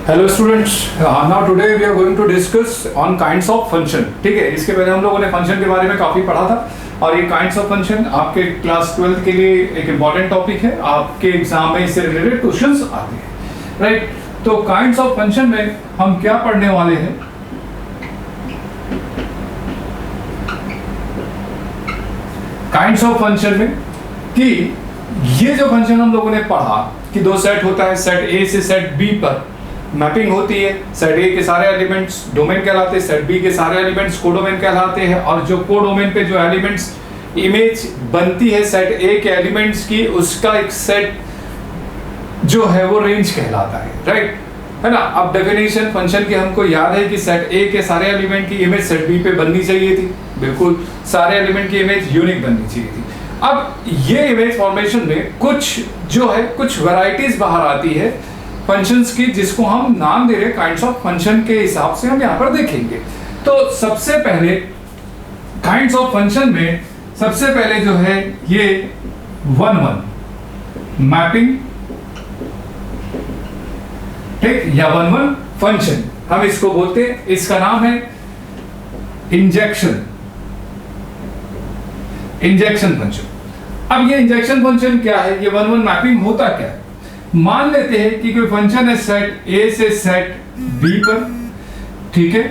Hello students, now today we are going to discuss on kinds of function. ठीक है, इसके पहले हम लोगों ने फंक्शन के बारे में काफी पढ़ा था और ये काइंड्स ऑफ फंक्शन आपके क्लास 12th के लिए एक इंपॉर्टेंट टॉपिक है। आपके एग्जाम में इससे रिलेटेड क्वेश्चंस आते हैं, राइट। तो काइंड्स ऑफ फंक्शन में हम क्या पढ़ने वाले हैं? काइंड्स ऑफ फंक्शन में कि ये जो फंक्शन हम लोगों ने पढ़ा कि दो सेट होता है, सेट ए से सेट बी पर मैपिंग होती है। सेट ए के सारे एलिमेंट्स डोमेन कहलाते हैं, सेट बी के सारे एलिमेंट्स कोडोमेन कहलाते हैं, और जो कोडोमेन पे जो एलिमेंट्स इमेज बनती है सेट ए के एलिमेंट्स की, उसका एक सेट जो है वो रेंज कहलाता है, राइट, है ना। अब डेफिनेशन फंक्शन की हमको याद है कि सेट ए के सारे एलिमेंट की इमेज सेट बी पे बननी चाहिए थी, बिल्कुल सारे एलिमेंट की इमेज यूनिक बननी चाहिए थी। अब ये इमेज फॉर्मेशन में कुछ जो है कुछ वैरायटीज बाहर आती है फंक्शंस की, जिसको हम नाम दे रहे हैं काइंड्स ऑफ फंक्शन के हिसाब से हम यहाँ पर देखेंगे। तो सबसे पहले काइंड्स ऑफ फंक्शन में सबसे पहले जो है ये 1-1 मैपिंग, ठीक, या 1-1 फंक्शन हम इसको बोलते हैं। इसका नाम है इंजेक्शन फंक्शन। अब ये इंजेक्शन फंक्शन क्या है, ये 1-1 मैपिंग होता क्या है? मान लेते हैं कि कोई फंक्शन है सेट ए से सेट बी पर, ठीक है।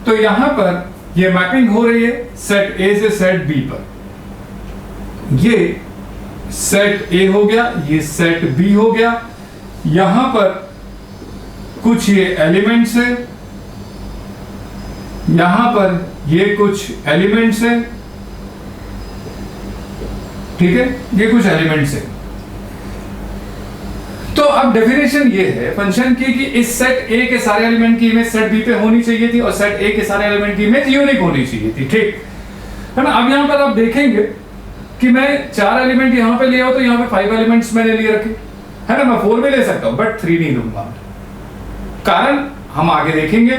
तो यहां पर ये मैपिंग हो रही है सेट ए से सेट बी पर। ये सेट ए हो गया, ये सेट बी हो गया। यहां पर कुछ ये एलिमेंट्स है, यहां पर ये कुछ एलिमेंट्स है, ठीक है, ये कुछ एलिमेंट्स है। तो अब डेफिनेशन ये है फंक्शन की कि इस सेट ए के सारे एलिमेंट की इमेज सेट बी पे होनी चाहिए थी और सेट ए के सारे एलिमेंट की इमेज यूनिक होनी चाहिए थी, ठीक है ना। अब यहां पर आप देखेंगे कि मैं 4 एलिमेंट यहां पे लिया हो, तो यहां पे 5 एलिमेंट्स मैंने लिए रखे, है ना। मैं 4 भी ले सकता हूं बट 3 नहीं लूंगा, कारण हम आगे देखेंगे,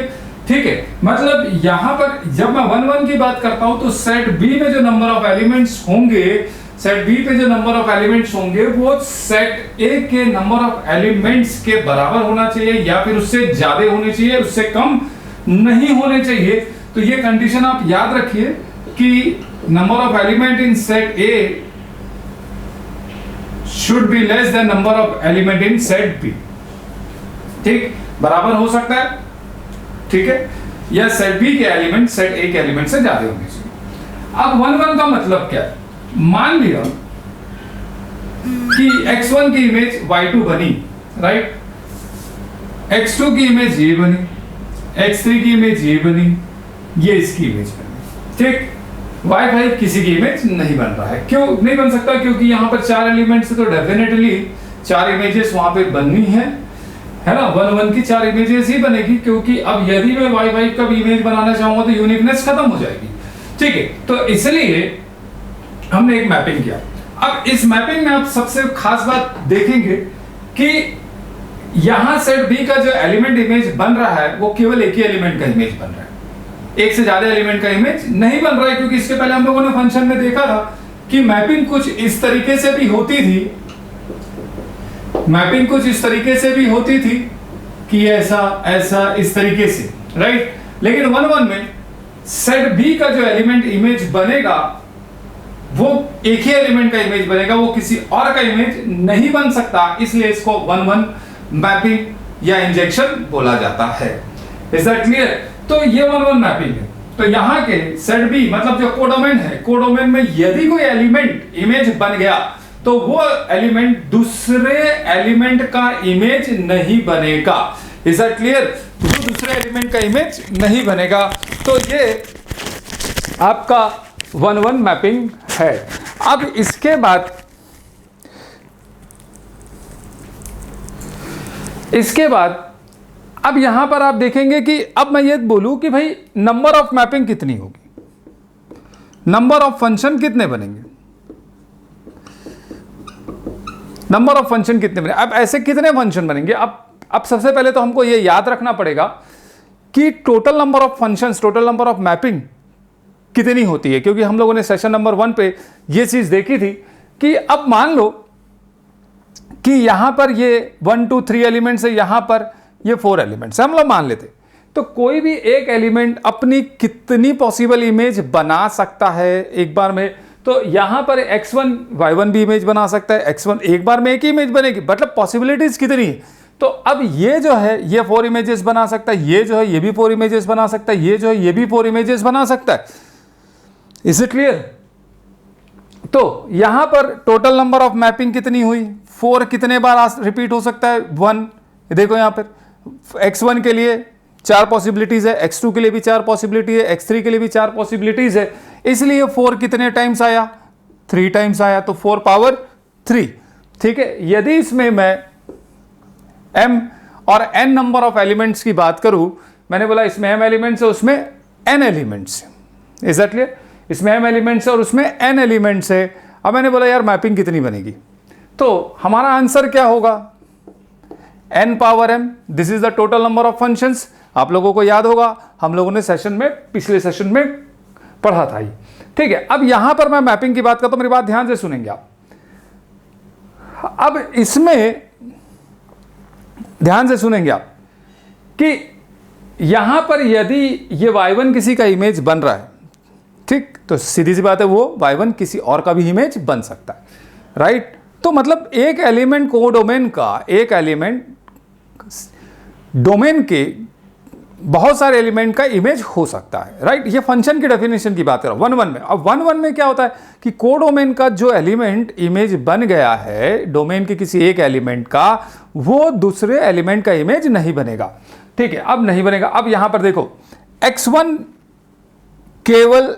ठीक है। मतलब यहां पर जब मैं 1-1 की बात करता हूं तो सेट बी में जो नंबर ऑफ एलिमेंट्स होंगे, सेट बी पे जो नंबर ऑफ एलिमेंट्स होंगे वो सेट ए के नंबर ऑफ एलिमेंट्स के बराबर होना चाहिए या फिर उससे ज्यादा होने चाहिए, उससे कम नहीं होने चाहिए। तो ये कंडीशन आप याद रखिए कि number of element in set A should be less than number of element in set B, ठीक, बराबर हो सकता है, ठीक है, या सेट बी के एलिमेंट सेट ए के एलिमेंट से ज्यादा होने चाहिए। अब 1-1 का मतलब क्या है? मान लिया कि x1 की इमेज y2 बनी, राइट, x2 की इमेज ये बनी, x3 की इमेज ये बनी, ये इसकी इमेज बनी, ठीक। y5 किसी की इमेज नहीं बन रहा है। क्यों नहीं बन सकता? क्योंकि यहां पर 4 एलिमेंट्स है तो डेफिनेटली 4 इमेजेस वहां पे बननी है ना। 1-1 की 4 इमेजेस ही बनेगी, क्योंकि अब यदि मैं y5 का भी इमेज बनाना चाहूंगा तो यूनिकनेस खत्म हो जाएगी, ठीक है। तो इसलिए हमने एक मैपिंग किया। अब इस मैपिंग में आप सबसे खास बात देखेंगे कि यहां सेट बी का जो एलिमेंट इमेज बन रहा है वो केवल एक ही एलिमेंट का इमेज बन रहा है, एक से ज्यादा एलिमेंट का इमेज नहीं बन रहा है। क्योंकि इसके पहले हम लोगों ने फंक्शन में देखा था कि मैपिंग कुछ इस तरीके से भी होती थी, मैपिंग कुछ इस तरीके से भी होती थी कि ऐसा ऐसा इस तरीके से, राइट। लेकिन 1-1 में सेट बी का जो एलिमेंट इमेज बनेगा वो एक ही एलिमेंट का इमेज बनेगा, वो किसी और का इमेज नहीं बन सकता, इसलिए इसको 1-1 मैपिंग या इंजेक्शन बोला जाता है। Is that clear? तो ये 1-1 मैपिंग है। तो यहां के सेट बी मतलब जो कोडोमेन है, कोडोमेन में यदि कोई एलिमेंट इमेज बन गया तो वो एलिमेंट दूसरे एलिमेंट का इमेज नहीं बनेगा। Is that clear? वो दूसरे एलिमेंट का इमेज नहीं बनेगा। तो ये आपका 1-1 मैपिंग है। अब इसके बाद अब यहां पर आप देखेंगे कि अब मैं ये बोलूं कि भाई नंबर ऑफ मैपिंग कितनी होगी, नंबर ऑफ फंक्शन कितने बनेंगे, नंबर ऑफ फंक्शन कितने बनेंगे। अब ऐसे कितने फंक्शन बनेंगे? अब सबसे पहले तो हमको ये याद रखना पड़ेगा कि total number of functions, total number of mapping कितनी होती है, क्योंकि हम लोगों ने सेशन नंबर 1 पे ये चीज देखी थी कि अब मान लो कि यहां पर ये 1 2 3 एलिमेंट्स है, यहां पर ये 4 एलिमेंट्स हम लोग मान लेते। तो कोई भी एक एलिमेंट अपनी कितनी पॉसिबल इमेज बना सकता है एक बार में? तो यहां पर x1 y1 भी इमेज बना सकता है, x1 एक बार में एक ही इमेज बनेगी, मतलब पॉसिबिलिटीज कितनी है। तो अब ये जो है ये 4 इमेजेस बना सकता है, ये जो है ये भी 4 इमेजेस बना सकता है, ये जो है ये भी 4 इमेजेस बना सकता है। Is it clear? तो यहां पर टोटल नंबर ऑफ मैपिंग कितनी हुई? 4 कितने बार रिपीट हो सकता है? 1। देखो यहां पर x1 के लिए 4 पॉसिबिलिटीज है, x2 के लिए भी 4 पॉसिबिलिटी है, x3 के लिए भी 4 पॉसिबिलिटीज है, इसलिए 4 कितने टाइम्स आया? 3 टाइम्स आया, तो 4 पावर 3। ठीक है, यदि इसमें मैं m और n नंबर ऑफ एलिमेंट्स की बात करूं, मैंने बोला इसमें m एलिमेंट्स है उसमें n एलिमेंट्स है। Is that clear? इसमें m एलिमेंट्स है और उसमें n एलिमेंट्स है। अब मैंने बोला यार मैपिंग कितनी बनेगी, तो हमारा आंसर क्या होगा? n power m, this is the total number of functions. आप लोगों को याद होगा हम लोगों ने सेशन में पिछले सेशन में पढ़ा था ही। ठीक है, अब यहां पर मैं मैपिंग की बात करता हूं, मेरी बात ध्यान से सुनेंगे आप। अब इसमें ध्यान से सुनेंगे आप कि यहां पर यदि ये y1 किसी का इमेज बन रहा है, ठीक, तो सीधी सी बात है वो y1 किसी और का भी इमेज बन सकता है, राइट? तो मतलब एक एलिमेंट कोडोमेन का, एक एलिमेंट डोमेन के बहुत सारे एलिमेंट का इमेज हो सकता है, राइट? ये फंक्शन की डेफिनेशन की बात कर रहा हूं 1-1 में। अब 1-1 में क्या होता है कि कोडोमेन का जो एलिमेंट इमेज बन गया है डोमेन के किसी एक एलिमेंट का, वो दूसरे एलिमेंट का इमेज नहीं बनेगा। ठीक है, अब नहीं बनेगा। अब यहां पर देखो x1 केवल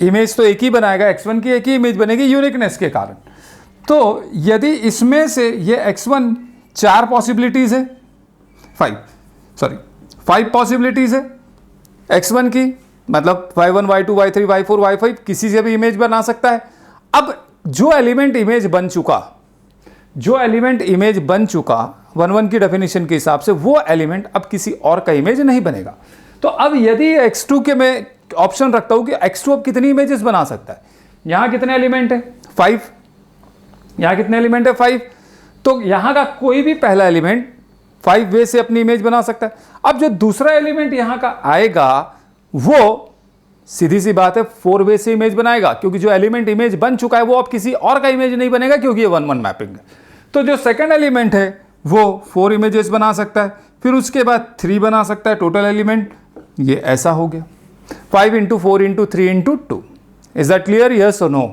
इमेज तो एक ही बनाएगा, x1 की एक ही इमेज बनेगी यूनिकनेस के कारण। तो यदि इसमें से ये x1 4 पॉसिबिलिटीज है, 5 पॉसिबिलिटीज है x1 की, मतलब y1 y2 y3 y4 y5 किसी से भी इमेज बना सकता है। अब जो एलिमेंट इमेज बन चुका 1-1 की डेफिनेशन के हिसाब से, वो एलिमेंट अब किसी और का इमेज नहीं बनेगा। तो अब यदि x2 के मैं ऑप्शन रखता हूं कि x2 अब कितनी इमेजेस बना सकता है, यहां कितने एलिमेंट है? 5। यहां कितने एलिमेंट है? 5। तो यहां का कोई भी पहला एलिमेंट 5 वे से अपनी इमेज बना सकता है। अब जो दूसरा एलिमेंट यहां का आएगा वो सीधी सी बात है 4 वे से इमेज बनाएगा, क्योंकि जो एलिमेंट इमेज बन चुका है वो अब किसी और का इमेज नहीं बनेगा, क्योंकि ये 1-1 मैपिंग है। तो जो सेकंड एलिमेंट है वो 4 इमेजेस बना सकता है, फिर उसके बाद 3 बना सकता है टोटल एलिमेंट। ये ऐसा हो गया 5 × 4 × 3 × 2। Is that clear? यस और नो?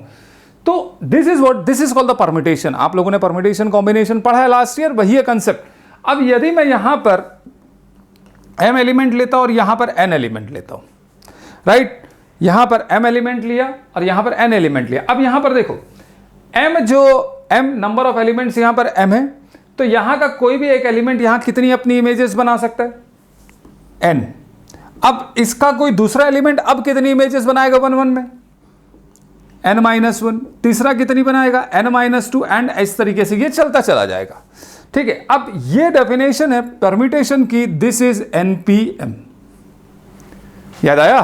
तो this is called the permutation. आप लोगों ने परम्यूटेशन कॉम्बिनेशन पढ़ा है लास्ट ईयर, वही है कंसेप्ट। अब यदि मैं यहां पर m एलिमेंट लेता हूं और यहां पर n एलिमेंट लेता हूं, राइट? यहां पर m एलिमेंट लिया और यहां पर n एलिमेंट लिया। अब यहां पर देखो m नंबर ऑफ एलिमेंट्स यहां पर m है, तो यहां का कोई भी एक एलिमेंट यहां कितनी अपनी इमेजेस बना सकता है? n। अब इसका कोई दूसरा एलिमेंट अब कितनी इमेजेस बनाएगा 1-1 में? n-1। तीसरा कितनी बनाएगा? n-2 एंड इस तरीके से ये चलता चला जाएगा। ठीक है, अब ये डेफिनेशन है परम्यूटेशन की, दिस इज npm। याद आया?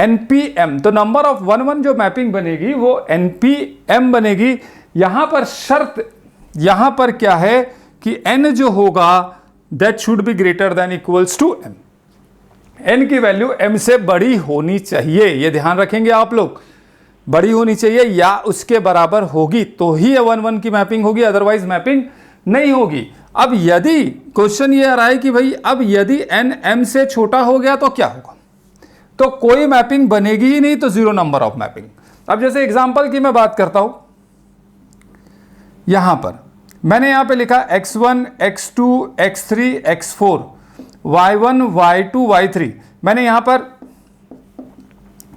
npm। तो नंबर ऑफ 1-1 जो मैपिंग बनेगी वो npm बनेगी। यहां पर शर्त यहां पर क्या है कि n जो होगा that should be greater than equals to m। n की वैल्यू m से बड़ी होनी चाहिए, ये ध्यान रखेंगे आप लोग, बड़ी होनी चाहिए या उसके बराबर होगी तो ही 1-1 की मैपिंग होगी, अदरवाइज मैपिंग नहीं होगी। अब यदि क्वेश्चन ये आ रहा है कि भाई अब यदि n m से छोटा हो गया तो क्या होगा, तो कोई मैपिंग बनेगी ही नहीं, तो 0 नंबर ऑफ मैपिंग। अब जैसे एग्जांपल की मैं बात करता हूं, यहां पर मैंने यहां पे लिखा x1 x2 x3 x4 y1 y2 y3। मैंने यहां पर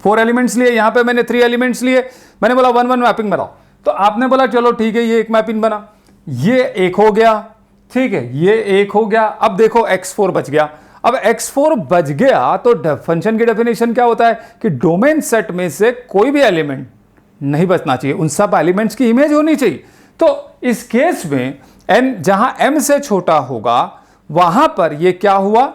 4 एलिमेंट्स लिए, यहां पे मैंने 3 एलिमेंट्स लिए, मैंने बोला 1-1 मैपिंग बनाओ। तो आपने बोला चलो ठीक है, ये एक मैपिंग बना, ये एक हो गया, ठीक है, ये एक हो गया। अब देखो x4 बच गया। अब x4 बच गया तो फंक्शन की डेफिनेशन क्या होता है कि डोमेन सेट में से कोई भी एलिमेंट नहीं बचना चाहिए, उन सब एलिमेंट्स की इमेज होनी चाहिए। तो इस केस में n जहां m से छोटा होगा वहां पर ये क्या हुआ,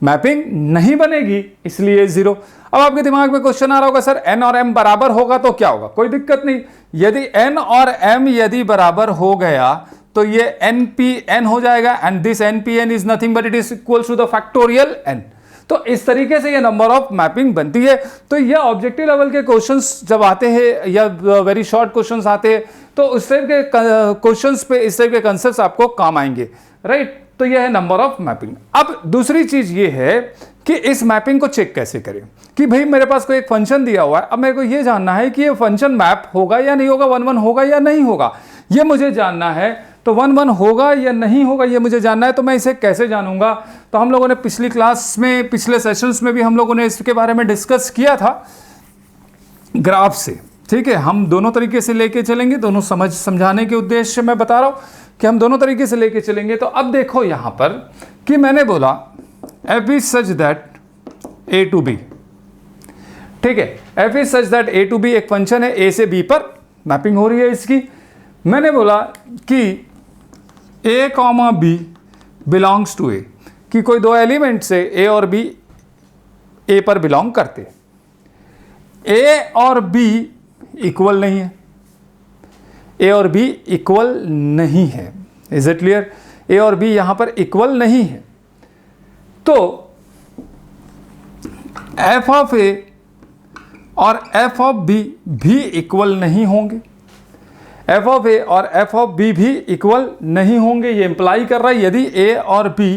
मैपिंग नहीं बनेगी, इसलिए 0। अब आपके दिमाग में क्वेश्चन आ रहा होगा सर n और m बराबर होगा तो क्या होगा? कोई दिक्कत नहीं, यदि n और m यदि बराबर हो गया तो ये एन पी एन हो जाएगा, and this N P N is nothing but it is equals to the factorial N. तो इस तरीके से ये नंबर ऑफ मैपिंग बनती है। तो ये ऑब्जेक्टिव लेवल के क्वेश्चंस जब आते हैं या वेरी शॉर्ट क्वेश्चंस आते हैं तो उस टाइप के क्वेश्चंस पे इस टाइप के कंसेप्ट्स आपको काम आएंगे, राइट। तो ये है नंबर ऑफ मैपिंग। अब दूसरी चीज ये है कि इस मैपिंग को चेक कैसे करें, कि भाई मेरे पास कोई एक फंक्शन दिया हुआ है, अब मेरे को ये जानना है कि ये फंक्शन मैप होगा या नहीं होगा, 1 1 होगा या नहीं होगा, ये मुझे जानना है। तो 1 1 होगा या नहीं होगा ये मुझे जानना है, तो मैं इसे कैसे जानूंगा। तो हम लोगों ने पिछली क्लास में, पिछले सेशंस में भी हम लोगों ने इसके बारे में डिस्कस किया था ग्राफ से, ठीक है। हम दोनों तरीके से लेके चलेंगे, दोनों समझाने के उद्देश्य मैं बता रहा हूं कि हम दोनों तरीके से लेके चलेंगे। तो अब देखो यहां पर कि मैंने बोला f is such that a to b, ठीक है। f is such that a to b एक फंक्शन है, a से b पर मैपिंग हो रही है इसकी। मैंने बोला कि a comma b belongs to a, कि कोई दो एलिमेंट से a और b a पर बिलोंग करते, a और b इक्वल नहीं है, a और b इक्वल नहीं है। Is it clear? a और b यहां पर इक्वल नहीं है, तो f ऑफ a और f ऑफ b भी इक्वल नहीं होंगे, f ऑफ a और f ऑफ b भी इक्वल नहीं होंगे। ये इंप्लाई कर रहा है यदि a और b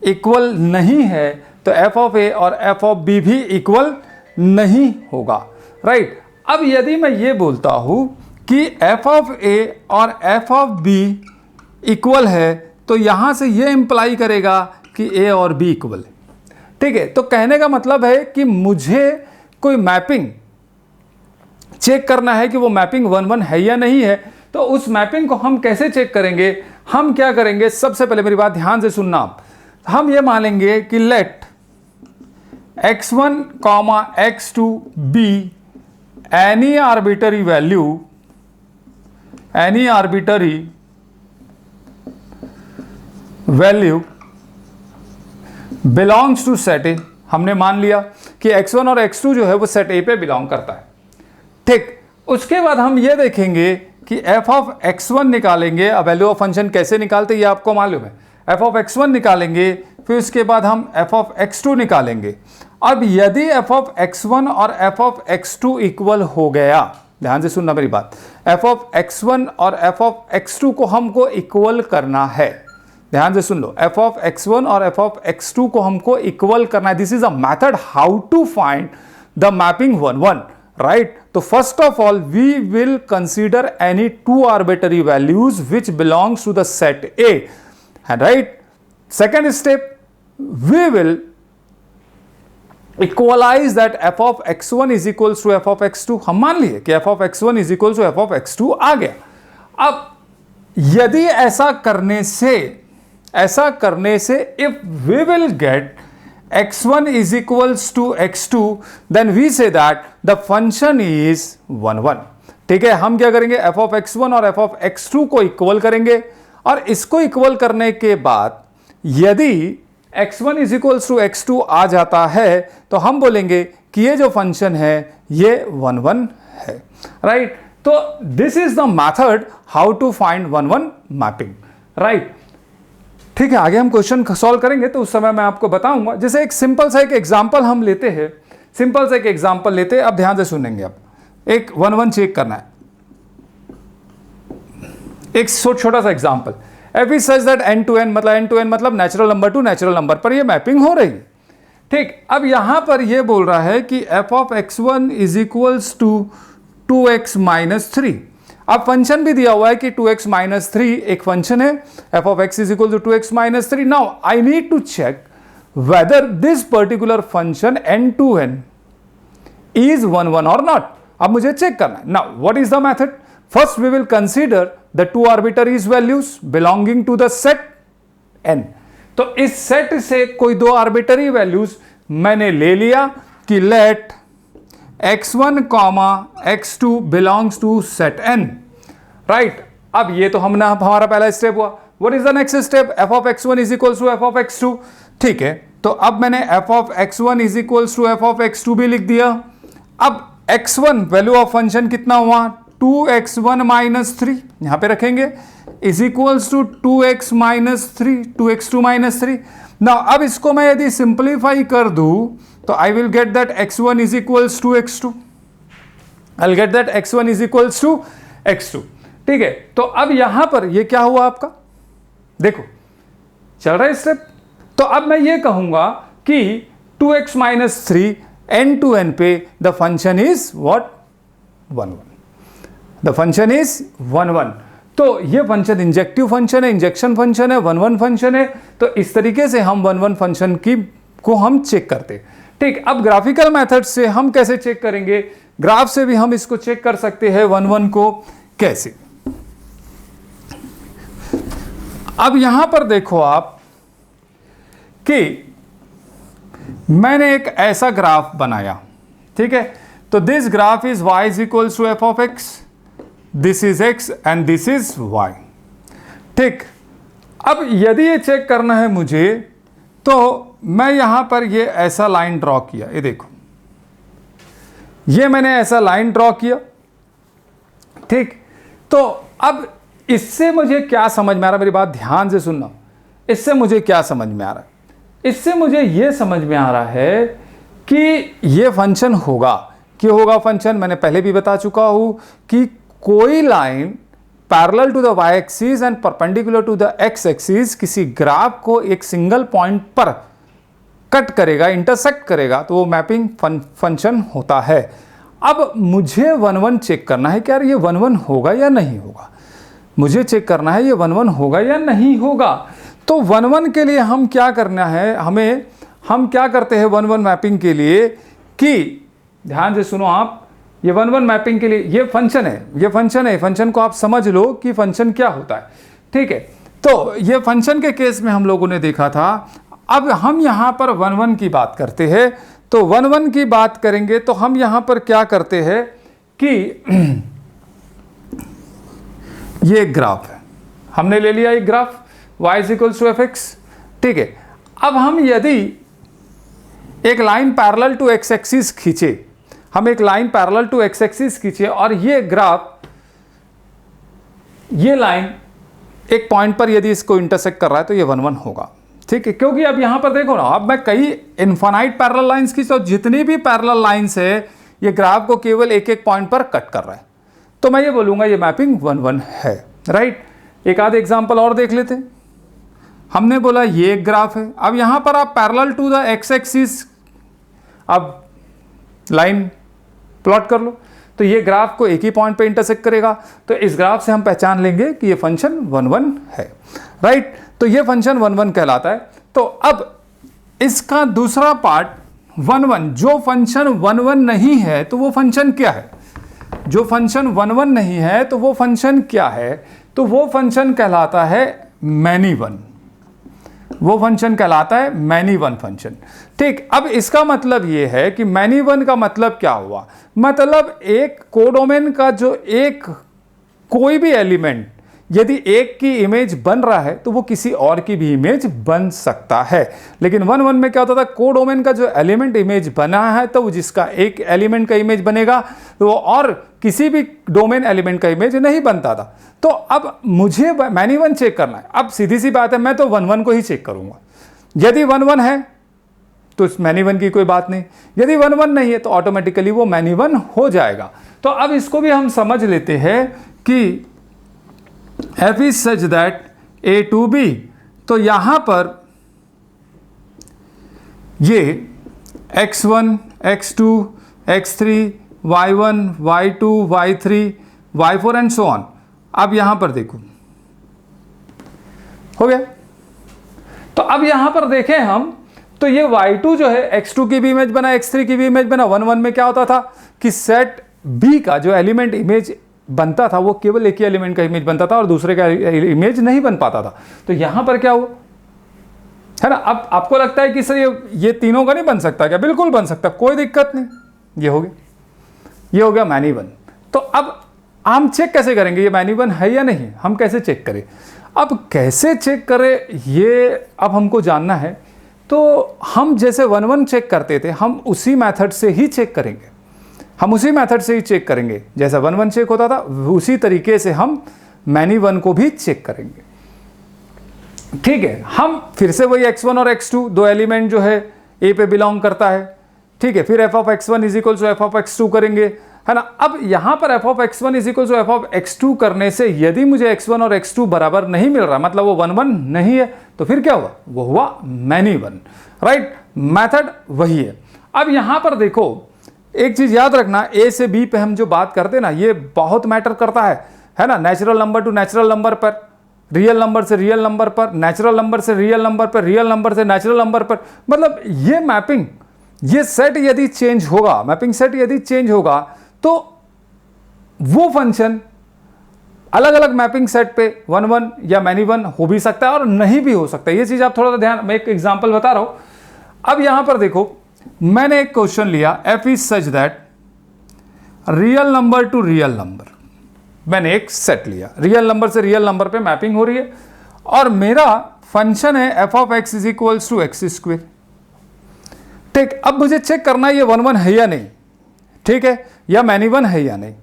इक्वल नहीं है तो f ऑफ a और f ऑफ b भी इक्वल नहीं होगा, राइट। अब यदि मैं ये बोलता हूं कि f ऑफ a और f ऑफ b इक्वल है तो यहां से ये इंप्लाई करेगा कि a और b इक्वल है, ठीक है। तो कहने का मतलब है कि मुझे कोई मैपिंग चेक करना है कि वो मैपिंग 1 1 है या नहीं है। तो उस मैपिंग को हम कैसे चेक करेंगे? हम क्या करेंगे, सबसे पहले मेरी बात ध्यान से सुनना आप। हम ये मानेंगे कि let x1 x2 be any arbitrary value, any arbitrary value belongs to set A। हमने मान लिया कि x1 और x2 जो है वो सेट A पे बिलोंग करता है, ठीक। उसके बाद हम ये देखेंगे कि f ऑफ x1 निकालेंगे। अब वैल्यू ऑफ फंक्शन कैसे निकालते ये आपको मालूम है। f ऑफ x1 निकालेंगे, फिर उसके बाद हम f ऑफ x2 निकालेंगे। अब यदि f ऑफ x1 और f ऑफ x2 इक्वल हो गया, ध्यान से सुनना मेरी बात, f ऑफ x1 और f ऑफ x2 को हमको इक्वल करना है, ध्यान से सुन लो। f ऑफ x1 और f ऑफ x2 को हमको इक्वल करना है। This is a method how to find the mapping 1 1, right. तो first of all we will consider any two arbitrary values which belongs to the set A, right. Second step, we will equalize that f of x1 is equals to f of x2। हम मान लिए कि f of x1 is equals to f of x2 आ गया। अब यदि ऐसा करने से if we will get x1 is equals to x2 then we say that the function is 1 1, ठीक है। हम क्या करेंगे, f ऑफ x1 और f ऑफ x2 को इक्वल करेंगे, और इसको इक्वल करने के बाद यदि x1 is equals to x2 आ जाता है तो हम बोलेंगे कि ये जो फंक्शन है ये 1 1 है, राइट। तो this is the method how to find 1 1 mapping, right. ठीक है, आगे हम क्वेश्चन सॉल्व करेंगे तो उस समय मैं आपको बताऊंगा। जैसे एक सिंपल सा एक एग्जांपल हम लेते हैं, सिंपल सा एक एग्जांपल लेते हैं। अब ध्यान से सुनेंगे, आप एक 1 1 चेक करना है। एक छोटा सा example, f is such that n to n मतलब natural number to natural number पर ये मैपिंग हो रही है, ठीक। अब यहां पर ये बोल रहा है कि f of x1 is equals to 2x minus 3। अब फंक्शन भी दिया हुआ है कि 2x माइनस 3 एक फंक्शन है, f of x is equal to 2x minus 3। Now I need to check whether this particular function n to n is 1 1 और not. अब मुझे चेक करना है। Now what is the method? First we will consider the two arbitraries values belonging to the set n। तो इस set से कोई दो आर्बिटरी वैल्यूज मैंने ले लिया कि let x1 x2 belongs to set n, right. अब ये तो हमारा पहला स्टेप हुआ। What is the next step? f of x1 is equals to f of x2, ठीक है। तो अब मैंने f of x1 is equals to f of x2 भी लिख दिया। अब x1 वैल्यू ऑफ फंक्शन कितना हुआ? 2x1 माइनस 3 यहां पे रखेंगे। Is equals to 2x minus 3, 2x2 minus 3। ना अब इसको मैं यदि सिंप्लीफाई कर दूं तो I will get that x1 is equals to x2, I will get that x1 is equals to x2। ठीक है, तो अब यहां पर ये क्या हुआ आपका, देखो चल रहा है स्टेप। तो अब मैं ये कहूंगा कि 2x minus 3 n to n पे the function is what, 1 1, the function is 1 1। तो ये फंक्शन इंजेक्टिव फंक्शन है, इंजेक्शन फंक्शन है, 1 1 फंक्शन है। तो इस तरीके से हम 1 1 फंक्शन को हम चेक करते हैं। ठीक, अब ग्राफिकल मेथड से हम कैसे चेक करेंगे, ग्राफ से भी हम इसको चेक कर सकते हैं 1 1 को कैसे। अब यहां पर देखो आप कि मैंने एक ऐसा ग्राफ बनाया, ठीक है। तो this graph is y is equals to f of x, this is x and this is y। ठीक, अब यदि ये चेक करना है मुझे तो मैं यहां पर ये ऐसा लाइन ड्रॉ किया, ये देखो ये मैंने ऐसा लाइन ड्रॉ किया। ठीक, तो अब इससे मुझे क्या समझ में आ रहा है, मेरी बात ध्यान से सुनना, इससे मुझे क्या समझ में आ रहा है, इससे मुझे यह समझ में आ रहा है कि यह फंक्शन होगा, क्यों होगा फंक्शन, मैंने पहले भी बता चुका हूं कि कोई line parallel to the y axis and perpendicular to the x axis किसी ग्राफ को एक सिंगल पॉइंट पर कट करेगा, इंटरसेक्ट करेगा, तो वो मैपिंग फंक्शन होता है। अब मुझे 1 1 चेक करना है कि यार ये 1 1 होगा या नहीं होगा, मुझे चेक करना है ये 1 1 होगा या नहीं होगा। तो 1 1 के लिए हम क्या करना है, हम क्या करते हैं 1 1 मैपिंग के लिए, कि ध्यान से सुनो आप, ये 1 1 मैपिंग के लिए ये फंक्शन है, ये फंक्शन है, फंक्शन को आप समझ लो कि फंक्शन क्या होता है। ठीक है, तो ये फंक्शन के केस में हम लोगों ने देखा था। अब हम यहां पर 1 1 की बात करते हैं, तो 1 1 की बात करेंगे तो हम यहां पर क्या करते हैं कि ये एक ग्राफ है, हमने ले लिया एक graph y is equals to fx। ठीक है, अब हम यदि एक line parallel to x axis खींचे, हम एक line parallel to x axis खींचे और ये ग्राफ, ये लाइन एक पॉइंट पर यदि इसको इंटरसेक्ट कर रहा है तो ये 1 1 होगा। ठीक है, क्योंकि अब यहां पर देखो ना, अब मैं कई इनफाइनाइट पैरेलल लाइंस की, तो जितनी भी पैरेलल लाइंस है ये ग्राफ को केवल एक एक पॉइंट पर कट कर रहा है, तो मैं ये बोलूंगा ये मैपिंग 1 1 है। राइट, एक आध एग्जांपल और देख लेते हैं। हमने बोला ये एक ग्राफ है, अब यहां पर आप parallel to the x axis अब लाइन प्लॉट कर लो, तो ये ग्राफ को एक ही पॉइंट पे इंटरसेक्ट करेगा, तो इस ग्राफ से हम पहचान लेंगे कि ये फंक्शन 1 1 है। राइट, तो ये फंक्शन 1 1 कहलाता है। तो अब इसका दूसरा पार्ट 1 1, जो फंक्शन 1 1 नहीं है तो वो फंक्शन क्या है, जो फंक्शन 1 1 नहीं है तो वो फंक्शन क्या है, तो वो फंक्शन कहलाता है मैनी वन, वो फंक्शन कहलाता है मैनी वन फंक्शन। ठीक, अब इसका मतलब ये है कि मैनी वन का मतलब क्या हुआ, मतलब एक कोडोमेन का जो एक कोई भी एलिमेंट यदि एक की इमेज बन रहा है तो वो किसी और की भी इमेज बन सकता है। लेकिन 1 1 में क्या होता था, कोडोमेन का जो एलिमेंट इमेज बना है तो जिसका एक एलिमेंट का इमेज बनेगा तो वो और किसी भी डोमेन एलिमेंट का इमेज नहीं बनता था। तो अब मुझे मैनी वन चेक करना है। अब सीधी सी बात है, मैं तो 1 1 को ही चेक करूंगा। यदि 1 1 है तो इस मैनी वन की कोई बात नहीं, यदि 1 1 नहीं है तो ऑटोमेटिकली वो मैनी वन हो जाएगा। तो अब इसको भी हम समझ लेते हैं कि f is such that a to b, तो यहां पर ये x1, x2, x3, y1, y2, y3, y4 and so on. अब यहां पर देखो हो गया। तो अब यहां पर देखें हम, तो ये y2 जो है x2 की भी इमेज बना, x3 की भी इमेज बना। 1 1 में क्या होता था कि सेट b का जो एलिमेंट इमेज बनता था वो केवल एक ही एलिमेंट का इमेज बनता था और दूसरे का इमेज नहीं बन पाता था। तो यहां पर क्या हुआ है ना, अब आपको लगता है कि सर ये तीनों का नहीं बन सकता क्या, बिल्कुल बन सकता, कोई दिक्कत नहीं, ये हो गया, ये हो गया मैनी वन। तो अब हम चेक कैसे करेंगे ये मैनी वन है या नहीं, हम कैसे चेक करें, अब कैसे चेक करें ये अब हमको जानना है। तो हम जैसे 1 1 चेक करते थे हम उसी मेथड से ही चेक करेंगे, हम उसी मेथड से ही चेक करेंगे, जैसा 1 1 चेक होता था उसी तरीके से हम मैनी वन को भी चेक करेंगे। ठीक है, हम फिर से वही x1 और x2 दो एलिमेंट जो है a पे बिलोंग करता है। ठीक है, फिर f of x1 is equal to f of x2 करेंगे, है ना। अब यहां पर f of x1 is equal to f of x2 करने से यदि मुझे x1 और x2 बराबर नहीं मिल रहा, मतलब वो 1 1 नहीं है, तो फिर क्या हुआ, वो हुआ मैनी वन, राइट। मेथड वही है। अब यहां पर देखो एक चीज याद रखना, a से b पे हम जो बात करते हैं ना, ये बहुत मैटर करता है ना। Natural number to natural number पर, रियल नंबर से रियल नंबर पर, नेचुरल नंबर से रियल नंबर पर, रियल नंबर से नेचुरल नंबर पर, मतलब ये मैपिंग, ये सेट यदि चेंज होगा, मैपिंग सेट यदि चेंज होगा, तो वो फंक्शन अलग अलग मैपिंग सेट पे 1 1 या मैनी वन हो भी सकता है और नहीं भी हो सकता है। ये चीज आप थोड़ा सा ध्यान, मैं एक एग्जांपल बता रहा हूं। अब यहां पर देखो, मैंने एक क्वेश्चन लिया, f is such that real number to real number, मैंने एक सेट लिया, रियल नंबर से रियल नंबर पे मैपिंग हो रही है, और मेरा फंक्शन है f of x is equals to X square. ठीक, अब मुझे चेक करना है ये 1 1 है या नहीं, ठीक है, या मैनी वन है या नहीं।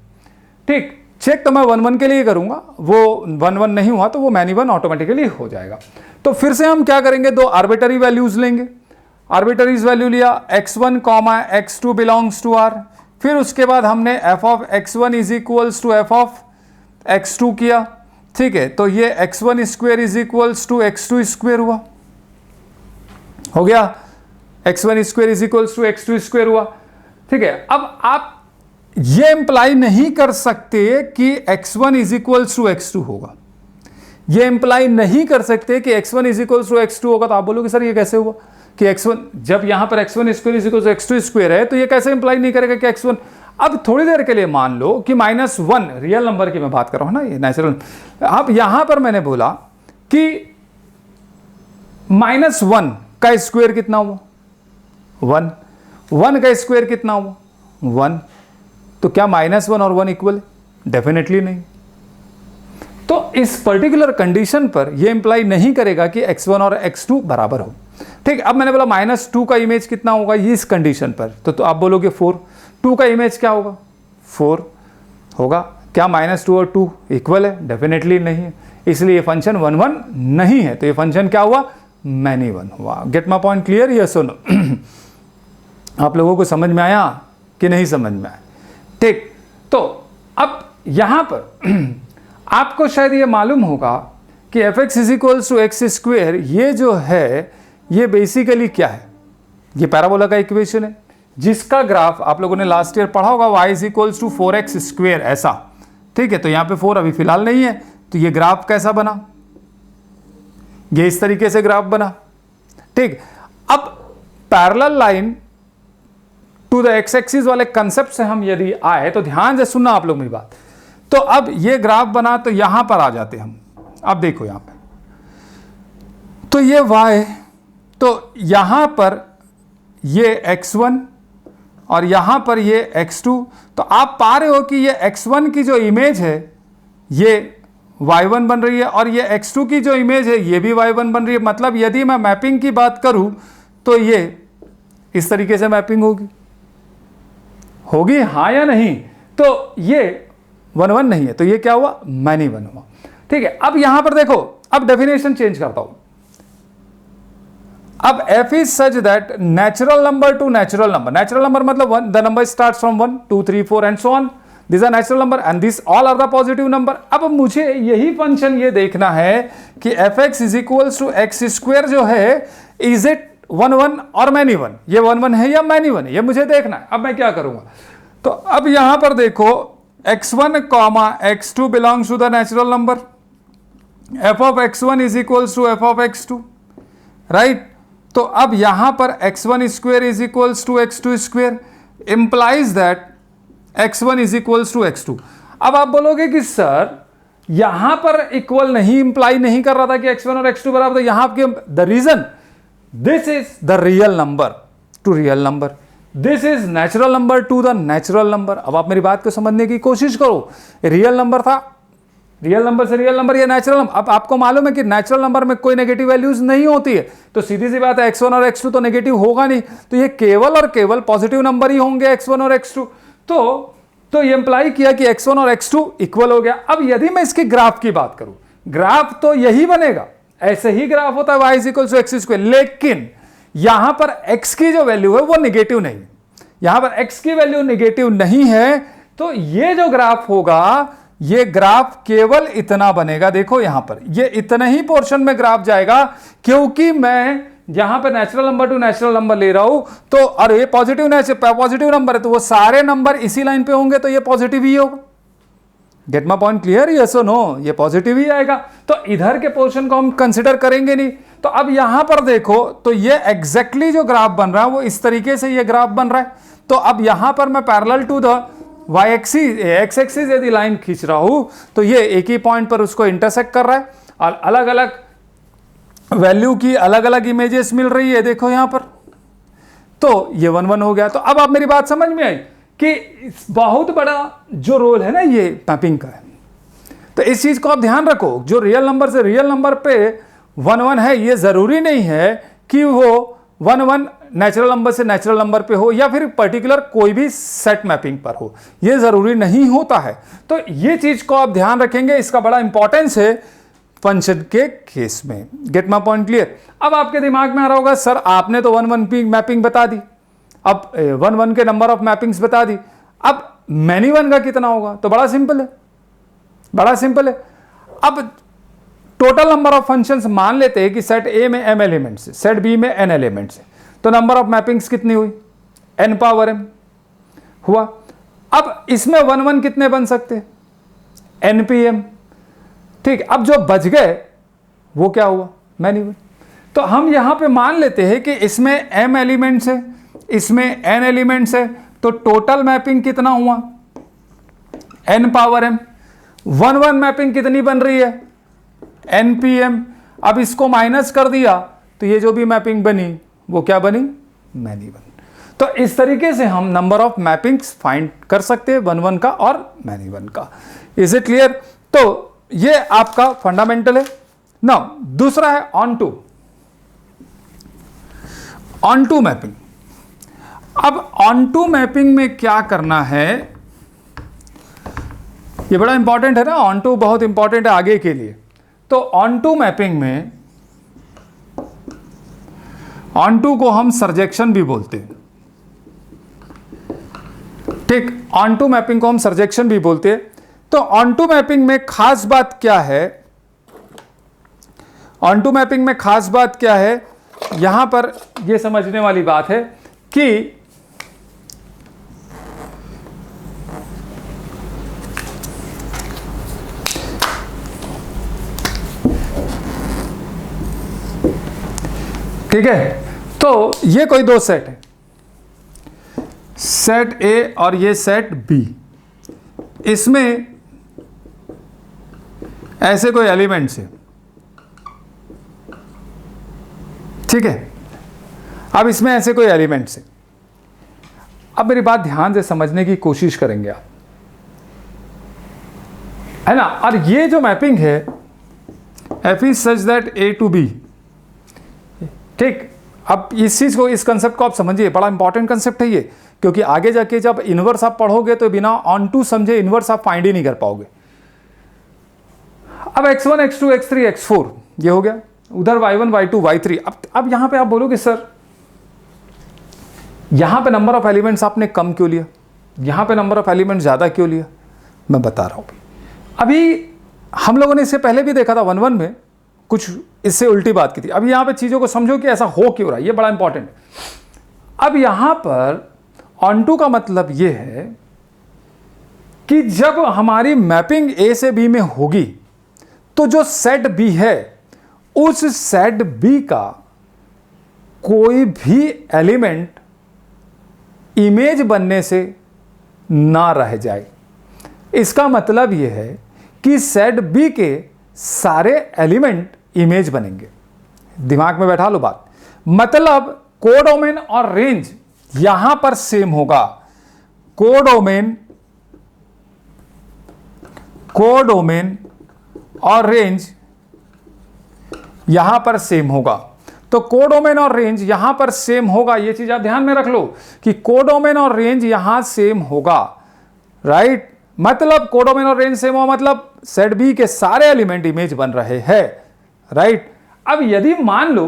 ठीक, चेक तो मैं 1 1 के लिए करूंगा, वो 1 1 नहीं हुआ तो वो मैनी वन ऑटोमेटिकली हो जाएगा। तो फिर से हम क्या करेंगे, दो आर्बिटरी वैल्यूज लेंगे। आर्बिटरीज वैल्यू लिया, x1 comma x2 belongs to r, फिर उसके बाद हमने f of x1 is equals to f of x2 किया। ठीक है, तो ये x1 square is equals to x2 square हुआ, हो गया, x1 square is equals to x2 square हुआ। ठीक है, अब आप ये इंप्लाई नहीं कर सकते कि x1 is equals to x2 होगा, ये इंप्लाई नहीं कर सकते कि x1 is equals to x2 होगा। तो आप बोलोगे सर ये कैसे हुआ कि x1, जब यहां पर x1 square is equals to x2 square है, तो ये कैसे इंप्लाई नहीं करेगा कि x1। अब थोड़ी देर के लिए मान लो कि -1, रियल नंबर की मैं बात कर रहा हूं ना, ये नेचुरल। अब यहां पर मैंने बोला कि -1 का स्क्वायर कितना हुआ, 1, 1 का स्क्वायर कितना हुआ, 1, तो क्या -1 और 1 इक्वल है? डेफिनेटली नहीं। तो इस पर्टिकुलर कंडीशन पर यह इंप्लाई नहीं करेगा कि x1 और x2 बराबर हो। ठीक, अब मैंने बोला -2 का इमेज कितना होगा ये इस कंडीशन पर, तो आप बोलोगे 4, 2 का इमेज क्या होगा, 4 होगा। क्या -2 और 2 इक्वल है? डेफिनेटली नहीं है, इसलिए ये फंक्शन 1 1 नहीं है, तो ये फंक्शन क्या हुआ, मैनी वन हुआ। Gate my point clear, yes और नो? आप लोगों को समझ में आया कि नहीं समझ में आया? ठीक, तो अब यहां पर आपको शायद ये मालूम होगा कि f(x) is equals to X square, ये जो है ये बेसिकली क्या है, ये पैराबोला का इक्वेशन है जिसका ग्राफ आप लोगों ने लास्ट ईयर पढ़ा होगा, y is equals to 4x square, ऐसा। ठीक है, तो यहां पे 4 अभी फिलहाल नहीं है, तो ये ग्राफ कैसा बना, ये इस तरीके से ग्राफ बना। ठीक, अब parallel line to the X axis वाले कंसेप्ट से हम यदि आए तो ध्यान से सुनना आप लोग मेरी बात। तो अब ये ग्राफ बना, तो यहां पर आ जाते हम। अब देखो यहां पे, तो ये y, तो यहां पर ये x1 और यहां पर ये x2, तो आप पा रहे हो कि ये x1 की जो इमेज है ये y1 बन रही है और ये x2 की जो इमेज है ये भी y1 बन रही है। मतलब यदि मैं मैपिंग की बात करूं तो ये इस तरीके से मैपिंग होगी, हाँ या नहीं? तो ये 1 1 नहीं है, तो ये क्या हुआ, मैनी वन हुआ। ठीक है, अब यहां पर देखो, अब डेफिनेशन चेंज करता हूं। अब f is such that natural number to natural number, natural number मतलब 1, the number starts from 1 2 3 4 and so on, this are natural number and this all are the positive number. अब मुझे यही function ये देखना है कि f(x) is equals to X square जो है, इज इट 1 1 और मैनी वन, ये 1 1 है या मैनी वन है, ये मुझे देखना है। अब मैं क्या करूंगा, तो अब यहां पर देखो x1 comma x2 belongs to the natural number, f of x1 is equals to f of x2, right. तो अब यहां पर x1 square is equals to x2 square, implies that x1 is equals to x2। अब आप बोलोगे कि sir यहां पर इक्वल नहीं, इंप्लाई नहीं कर रहा था कि x1 और x2 बराबर, तो यहां के the reason, this is the real number to real number, this is natural number to the natural number. अब आप मेरी बात को समझने की कोशिश करो, रियल नंबर था, रियल नंबर से रियल नंबर, या नेचुरल नंबर। अब आपको मालूम है कि नेचुरल नंबर में कोई नेगेटिव वैल्यूज नहीं होती है, तो सीधी सी बात है x1 और x2 तो नेगेटिव होगा नहीं, तो ये केवल और केवल पॉजिटिव नंबर ही होंगे x1 और x2। तो तो ये इंप्लाई किया कि x1 और x2 इक्वल हो गया। अब यदि मैं इसके ग्राफ की बात करूं, ग्राफ तो यही बनेगा, ऐसे ही ग्राफ होता है y equal to X square, लेकिन यहां पर x की जो वैल्यू है वो निगेटिव नहीं है, यहां पर x की वैल्यू निगेटिव नहीं है, तो ये जो ग्राफ होगा ये ग्राफ केवल इतना बनेगा। देखो यहां पर ये इतना ही पोर्शन में ग्राफ जाएगा, क्योंकि मैं यहां पर natural number to natural number ले रहा हूं, तो और ये पॉजिटिव नंबर है, तो वो सारे नंबर इसी लाइन पे होंगे, तो ये पॉजिटिव ही होगा। Gate my point clear? Yes और नो? ये पॉजिटिव ही आएगा, तो इधर के पोर्शन को हम कंसिडर करेंगे नहीं। तो अब यहां पर देखो, तो ये एग्जैक्टली जो ग्राफ बन रहा है वो इस तरीके से ये ग्राफ बन रहा है। तो अब यहां पर मैं parallel to the y axis, x axis यदि लाइन खींच रहा हूं, तो ये एक ही पॉइंट पर उसको इंटरसेक्ट कर रहा है, और अलग अलग वैल्यू की अलग अलग इमेजेस मिल रही है। देखो यहां पर, तो ये 1 1 हो गया। तो अब आप मेरी बात समझ में आई कि बहुत बड़ा जो रोल है ना ये मैपिंग का है। तो इस चीज को आप ध्यान रखो, जो रियल नंबर से रियल नंबर पे 1 1 है, ये जरूरी नहीं है कि वो 1 1 नेचुरल नंबर से नेचुरल नंबर पे हो, या फिर पर्टिकुलर कोई भी सेट मैपिंग पर हो, ये जरूरी नहीं होता है। तो ये चीज को आप ध्यान रखेंगे, इसका बड़ा इंपॉर्टेंस है फंक्शन के केस में। Gate my point clear? अब आपके दिमाग में आ रहा होगा, सर आपने तो 1 1 मैपिंग बता दी, अब 1 1 के नंबर ऑफ मैपिंग्स बता दी, अब मैनी 1 का कितना होगा? तो बड़ा सिंपल है, बड़ा सिंपल है। अब टोटल नंबर ऑफ फंक्शंस मान लेते हैं कि सेट ए में m एलिमेंट्स है, सेट बी में n एलिमेंट्स है, तो नंबर ऑफ मैपिंग्स कितनी हुई? n पावर m हुआ। अब इसमें 1 1 कितने बन सकते हैं? npm। ठीक, अब जो बच गए वो क्या हुआ? मैनी 1। तो हम यहां पे मान लेते हैं कि इसमें m एलिमेंट्स है, इसमें n एलिमेंट्स है, तो टोटल मैपिंग कितना हुआ? n power m। 1 1 मैपिंग कितनी बन रही है? npm। अब इसको माइनस कर दिया तो ये जो भी मैपिंग बनी वो क्या बनी? मैनी 1। तो इस तरीके से हम नंबर ऑफ मैपिंग्स फाइंड कर सकते हैं 1 1 का और मैनी 1 का। Is it clear? तो ये आपका फंडामेंटल है। नाउ दूसरा है ऑन टू मैपिंग। अब ऑन टू मैपिंग में क्या करना है, ये बड़ा इंपॉर्टेंट है ना, ऑन टू बहुत इंपॉर्टेंट है आगे के लिए। तो ऑन टू मैपिंग में, ऑन टू को हम सर्जेक्शन भी बोलते हैं। ठीक, ऑन टू मैपिंग को हम सर्जेक्शन भी बोलते हैं। तो ऑन टू मैपिंग में खास बात क्या है? ऑन टू मैपिंग में खास बात क्या है, यहां पर यह समझने वाली बात है कि ठीक है, तो ये कोई दो सेट है, सेट ए और ये सेट बी, इसमें ऐसे कोई एलिमेंट्स है। ठीक है, अब इसमें ऐसे कोई एलिमेंट्स है। अब मेरी बात ध्यान से समझने की कोशिश करेंगे आप, है ना। और ये जो मैपिंग है F is such that A to B. ठीक, अब इस चीज को, इस कंसेप्ट को आप समझिए, बड़ा इंपॉर्टेंट कंसेप्ट है ये, क्योंकि आगे जाके जब इनवर्स आप पढ़ोगे तो बिना ऑन टू समझे इनवर्स आप फाइंड ही नहीं कर पाओगे। अब x1 x2 x3 x4 ये हो गया, उधर y1 y2 y3। अब यहां पे आप बोलोगे सर यहां पे नंबर ऑफ एलिमेंट्स आपने कम क्यों लिया, यहां पे नंबर ऑफ एलिमेंट्स ज्यादा क्यों लिया? मैं बता रहा हूं। अभी हम लोगों ने इससे पहले भी देखा था 1 1 में कुछ इससे उल्टी बात की थी। अब यहां पे चीजों को समझो कि ऐसा हो क्यों रहा है, ये बड़ा इंपॉर्टेंट है। अब यहां पर ऑन टू का मतलब ये है कि जब हमारी मैपिंग ए से बी में होगी तो जो सेट बी है उस सेट बी का कोई भी एलिमेंट इमेज बनने से ना रह जाए। इसका मतलब यह है कि सेट बी के सारे एलिमेंट इमेज बनेंगे। दिमाग में बैठा लो बात, मतलब कोडोमेन और रेंज यहां पर सेम होगा। कोडोमेन और रेंज यहां पर सेम होगा। तो कोडोमेन और रेंज यहां पर सेम होगा, यह चीज आप ध्यान में रख लो कि कोडोमेन और रेंज यहां सेम होगा। राइट मतलब कोडोमिनल रेंज सेम हुआ मतलब सेट बी के सारे एलिमेंट इमेज बन रहे हैं, राइट। अब यदि मान लो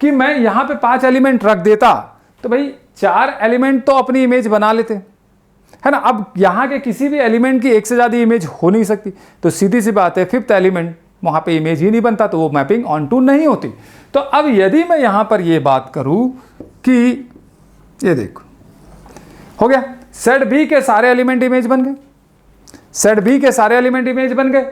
कि मैं यहां पे 5 एलिमेंट रख देता तो भाई 4 एलिमेंट तो अपनी इमेज बना लेते, है ना। अब यहां के किसी भी एलिमेंट की एक से ज्यादा इमेज हो नहीं सकती, तो सीधी सी बात है 5th एलिमेंट वहां पे इमेज ही नहीं बनता, तो वो मैपिंग ऑन टू नहीं होती। तो अब यदि मैं यहां पर ये बात करूं कि ये देखो हो गया, सेट बी के सारे एलिमेंट इमेज बन गए, सेट बी के सारे एलिमेंट इमेज बन गए,